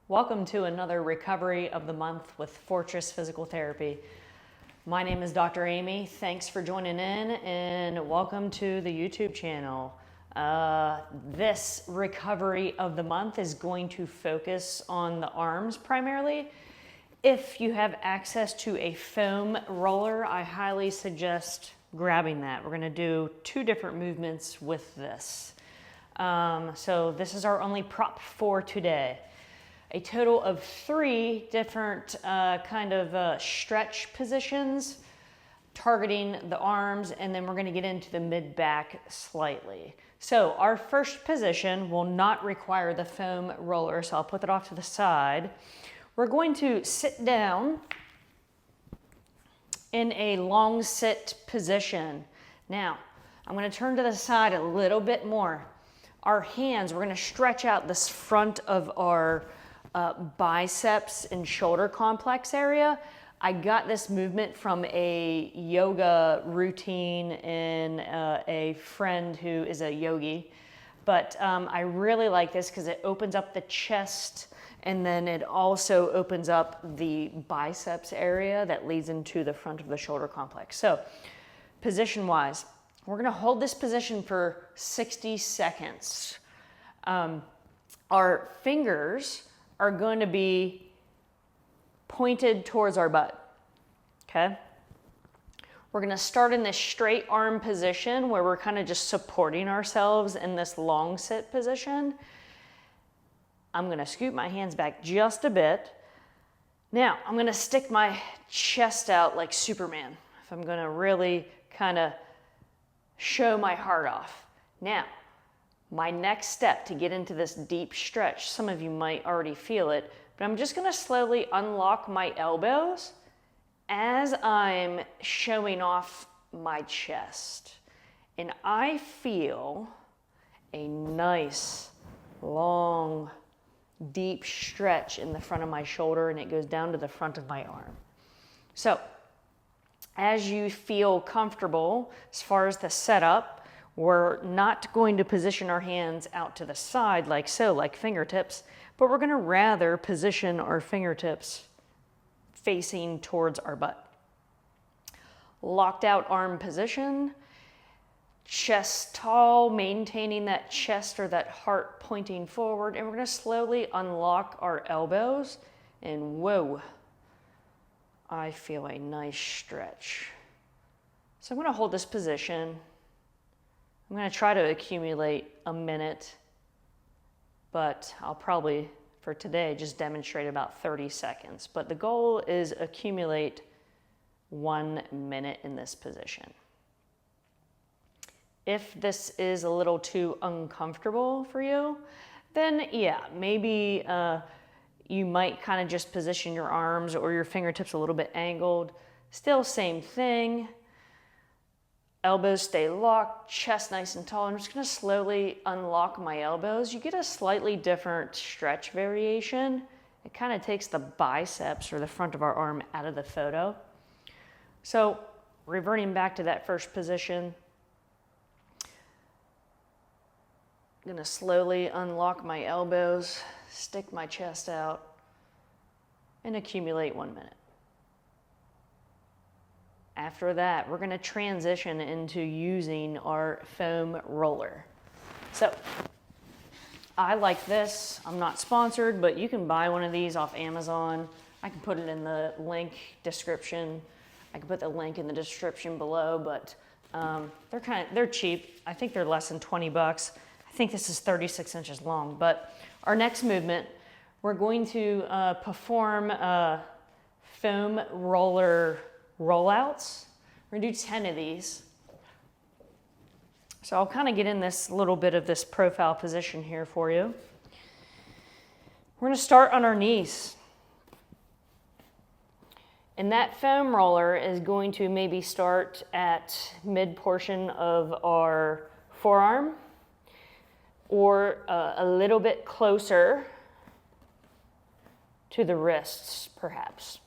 Welcome to another Recovery of the Month with Fortress Physical Therapy. My name is Dr. Amy. Thanks for joining in and welcome to the YouTube channel. This Recovery of the Month is going to focus on the arms primarily. If you have access to a foam roller, I highly suggest grabbing that. We're going to do two different movements with this. So this is our only prop for today. A total of 3 different stretch positions targeting the arms, and then we're going to get into the mid-back slightly. So our first position will not require the foam roller, so I'll put that off to the side. We're going to sit down in a long sit position. Now, I'm going to turn to the side a little bit more. Our hands, we're going to stretch out this front of our biceps and shoulder complex area. I got this movement from a yoga routine and a friend who is a yogi. But I really like this because it opens up the chest, and then it also opens up the biceps area that leads into the front of the shoulder complex. So position-wise, we're going to hold this position for 60 seconds. Our fingers are going to be pointed towards our butt, okay? We're going to start in this straight arm position where we're kind of just supporting ourselves in this long sit position. I'm going to scoot my hands back just a bit. Now, I'm going to stick my chest out like Superman. If I'm going to really kind of show my heart off. Now, my next step to get into this deep stretch, some of you might already feel it, but I'm just going to slowly unlock my elbows as I'm showing off my chest. And I feel a nice, long, deep stretch in the front of my shoulder, and it goes down to the front of my arm. So, as you feel comfortable as far as the setup, we're not going to position our hands out to the side like so, like fingertips, but we're going to rather position our fingertips facing towards our butt. Locked out arm position, chest tall, maintaining that chest or that heart pointing forward, and we're going to slowly unlock our elbows, and whoa, I feel a nice stretch. So I'm going to hold this position. I'm going to try to accumulate a minute, but I'll probably, for today, just demonstrate about 30 seconds. But the goal is accumulate 1 minute in this position. If this is a little too uncomfortable for you, then yeah, maybe you might kind of just position your arms or your fingertips a little bit angled. Still same thing. Elbows stay locked, chest nice and tall. I'm just going to slowly unlock my elbows. You get a slightly different stretch variation. It kind of takes the biceps or the front of our arm out of the photo. So reverting back to that first position, I'm going to slowly unlock my elbows, stick my chest out, and accumulate 1 minute. After that, we're going to transition into using our foam roller. So, I like this. I'm not sponsored, but you can buy one of these off Amazon. I can put it in the link description. I can put the link in the description below, but they're cheap. I think they're less than 20 bucks. I think this is 36 inches long. But our next movement, we're going to perform foam roller rollouts. We're going to do 10 of these. So I'll kind of get in this little bit of this profile position here for you. We're going to start on our knees. And that foam roller is going to maybe start at mid portion of our forearm or a little bit closer to the wrists, perhaps.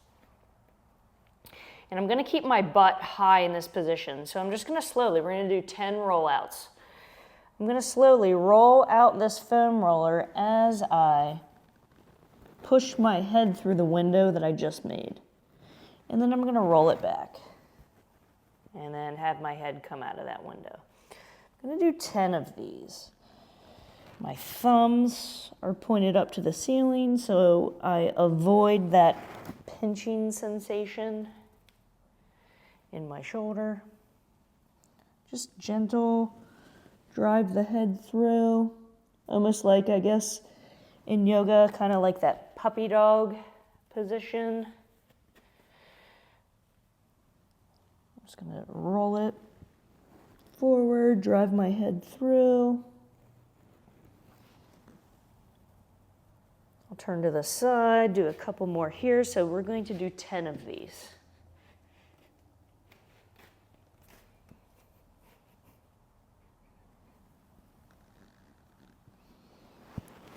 And I'm going to keep my butt high in this position. So I'm just going to slowly, we're going to do 10 rollouts. I'm going to slowly roll out this foam roller as I push my head through the window that I just made. And then I'm gonna roll it back. And then have my head come out of that window. I'm gonna do 10 of these. My thumbs are pointed up to the ceiling, so I avoid that pinching sensation in my shoulder. Just gentle, drive the head through, almost like, I guess, in yoga, kind of like that puppy dog position. I'm just gonna roll it forward, drive my head through. I'll turn to the side, do a couple more here. So we're going to do 10 of these.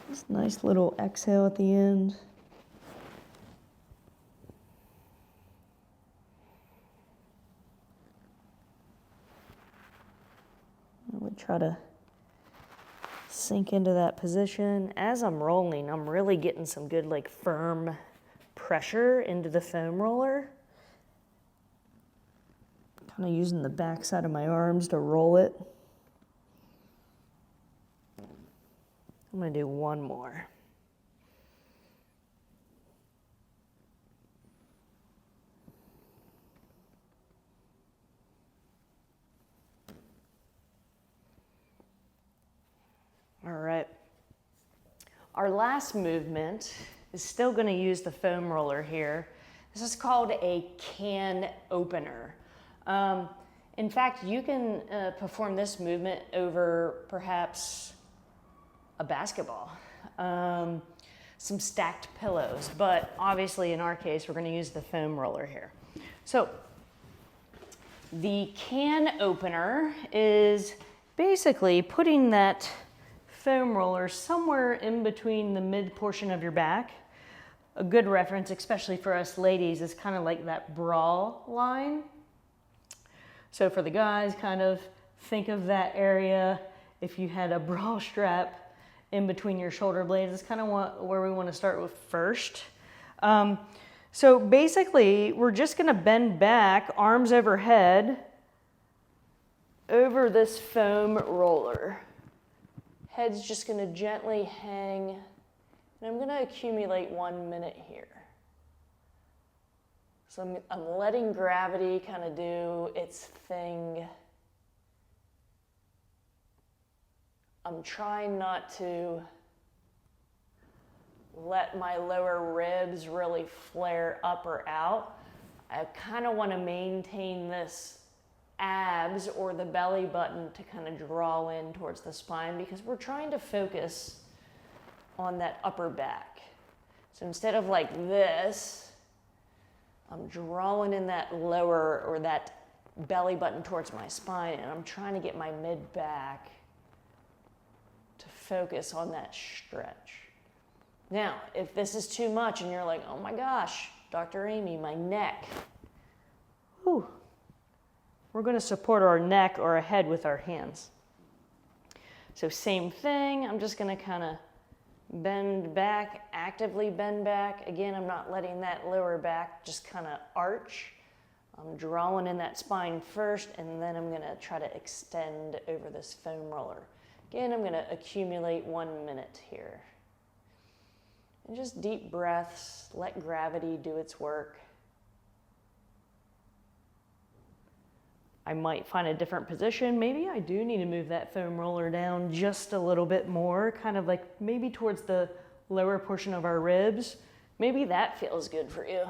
This nice little exhale at the end. I would try to sink into that position. As I'm rolling, I'm really getting some good, like, firm pressure into the foam roller. Kind of using the back side of my arms to roll it. I'm gonna do one more. All right. Our last movement is still going to use the foam roller here. This is called a can opener. In fact, you can perform this movement over perhaps a basketball, some stacked pillows, but obviously in our case, we're going to use the foam roller here. So the can opener is basically putting that foam roller somewhere in between the mid portion of your back. A good reference, especially for us ladies, is kind of like that bra line. So for the guys, kind of think of that area. If you had a bra strap in between your shoulder blades, it's kind of where we want to start with first. So basically, we're just going to bend back, arms overhead, over this foam roller. Head's just going to gently hang, and I'm going to accumulate 1 minute here. So I'm letting gravity kind of do its thing. I'm trying not to let my lower ribs really flare up or out. I kind of want to maintain this abs or the belly button to kind of draw in towards the spine because we're trying to focus on that upper back. So instead of like this, I'm drawing in that lower or that belly button towards my spine, and I'm trying to get my mid back to focus on that stretch. Now, if this is too much and you're like, oh my gosh, Dr. Amy, my neck. Whew. We're going to support our neck or our head with our hands. So same thing, I'm just going to kind of bend back, actively bend back. Again, I'm not letting that lower back just kind of arch. I'm drawing in that spine first, and then I'm going to try to extend over this foam roller. Again, I'm going to accumulate 1 minute here. And just deep breaths, let gravity do its work. I might find a different position. Maybe I do need to move that foam roller down just a little bit more, kind of like maybe towards the lower portion of our ribs. Maybe that feels good for you.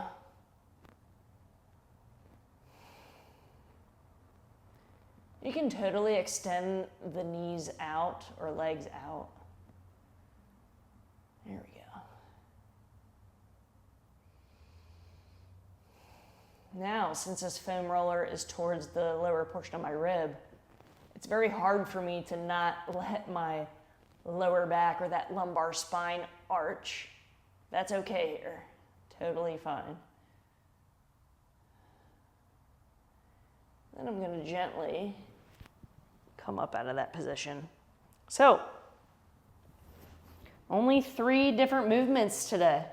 You can totally extend the knees out or legs out. There we go. Now, since this foam roller is towards the lower portion of my rib, it's very hard for me to not let my lower back or that lumbar spine arch. That's okay here. Totally fine. Then I'm going to gently come up out of that position. So, only 3 different movements today.